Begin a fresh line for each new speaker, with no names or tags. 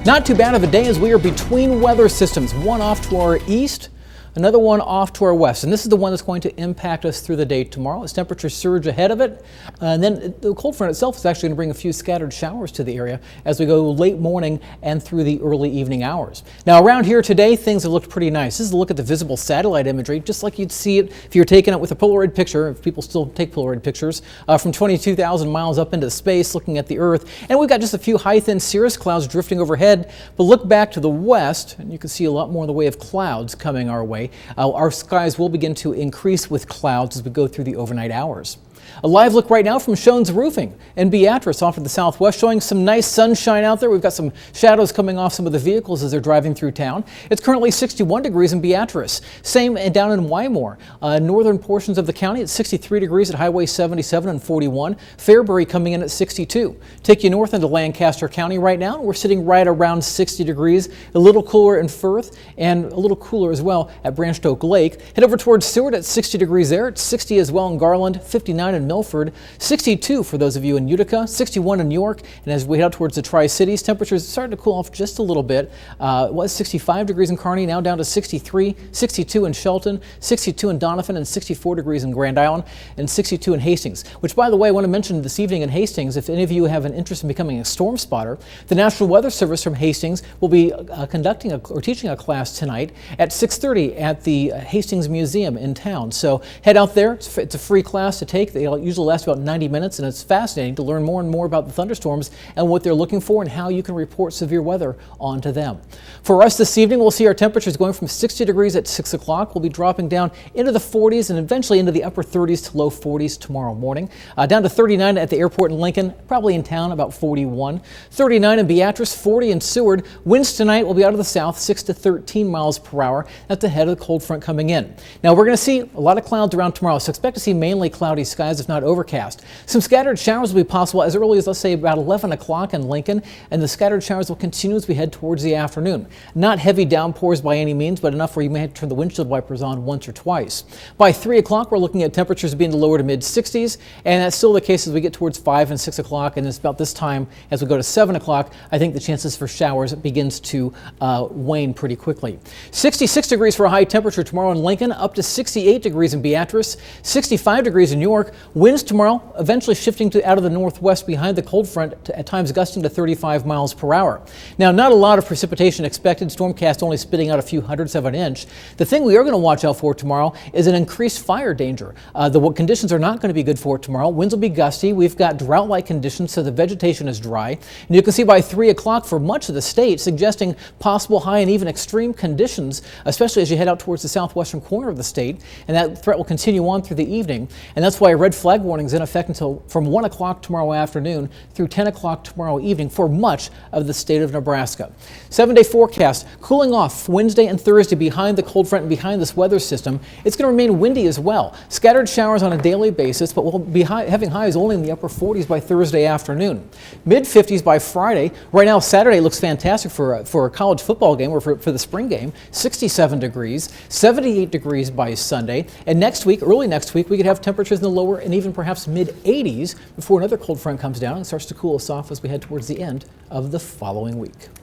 Not too bad of a day as we are between weather systems, one off to our east, another one off to our west, and this is the one that's going to impact us through the day tomorrow as temperatures surge ahead of it. And then the cold front itself is actually going to bring a few scattered showers to the area as we go late morning and through the early evening hours. Now around here today, things have looked pretty nice. This is a look at the visible satellite imagery, just like you'd see it if you're taking it with a Polaroid picture, if people still take Polaroid pictures, from 22,000 miles up into space looking at the Earth. And we've got just a few high thin cirrus clouds drifting overhead, but look back to the west and you can see a lot more in the way of clouds coming our way. Our skies will begin to increase with clouds as we go through the overnight hours. A live look right now from Schoen's Roofing in Beatrice off to the southwest, showing some nice sunshine out there. We've got some shadows coming off some of the vehicles as they're driving through town. It's currently 61 degrees in Beatrice. Same down in Wymore. Northern portions of the county at 63 degrees at Highway 77 and 41. Fairbury coming in at 62. Take you north into Lancaster County right now. We're sitting right around 60 degrees. A little cooler in Firth and a little cooler as well at Branched Oak Lake. Head over towards Seward at 60 degrees there. It's 60 as well in Garland, 59 in Milford, 62 for those of you in Utica, 61 in York, and as we head out towards the Tri-Cities, temperatures starting to cool off just a little bit. It was 65 degrees in Kearney, now down to 63, 62 in Shelton, 62 in Doniphan, and 64 degrees in Grand Island, and 62 in Hastings. Which, by the way, I want to mention this evening in Hastings, if any of you have an interest in becoming a storm spotter, the National Weather Service from Hastings will be conducting or teaching a class tonight at 6:30 at the Hastings Museum in town. So head out there. It's a free class to take. They usually last about 90 minutes, and it's fascinating to learn more and more about the thunderstorms and what they're looking for and how you can report severe weather onto them. For us this evening, we'll see our temperatures going from 60 degrees at 6 o'clock. We'll be dropping down into the 40s and eventually into the upper 30s to low 40s tomorrow morning. Down to 39 at the airport in Lincoln, probably in town about 41. 39 in Beatrice, 40 in Seward. Winds tonight will be out of the south, 6 to 13 miles per hour. That's ahead of the cold front coming in. Now we're going to see a lot of clouds around tomorrow, so expect to see mainly cloudy skies, if not overcast. Some scattered showers will be possible as early as, let's say, about 11 o'clock in Lincoln, and the scattered showers will continue as we head towards the afternoon. Not heavy downpours by any means, but enough where you may have to turn the windshield wipers on once or twice. By 3 o'clock, we're looking at temperatures being the lower to mid 60s, and that's still the case as we get towards 5 and 6 o'clock, and it's about this time as we go to 7 o'clock, I think the chances for showers begins to wane pretty quickly. 66 degrees for a high temperature tomorrow in Lincoln, up to 68 degrees in Beatrice, 65 degrees in York. Winds tomorrow eventually shifting to out of the northwest behind the cold front, at times gusting to 35 miles per hour. Now, not a lot of precipitation expected. Stormcast only spitting out a few hundredths of an inch. The thing we are going to watch out for tomorrow is an increased fire danger. The conditions are not going to be good for it tomorrow. Winds will be gusty. We've got drought-like conditions, so the vegetation is dry. And you can see by 3 o'clock for much of the state, suggesting possible high and even extreme conditions, especially as you head out towards the southwestern corner of the state. And that threat will continue on through the evening. And that's why a red flag warning is in effect until from 1 o'clock tomorrow afternoon through 10 o'clock tomorrow evening for much of the state of Nebraska. 7-day forecast, cooling off Wednesday and Thursday behind the cold front and behind this weather system. It's going to remain windy as well. Scattered showers on a daily basis, but we'll be having highs only in the upper 40s by Thursday afternoon. Mid 50s by Friday. Right now, Saturday looks fantastic for a college football game or for the spring game. 67 degrees, 78 degrees by Sunday. And next week, early next week, we could have temperatures in the lower and even perhaps mid 80s before another cold front comes down and starts to cool us off as we head towards the end of the following week.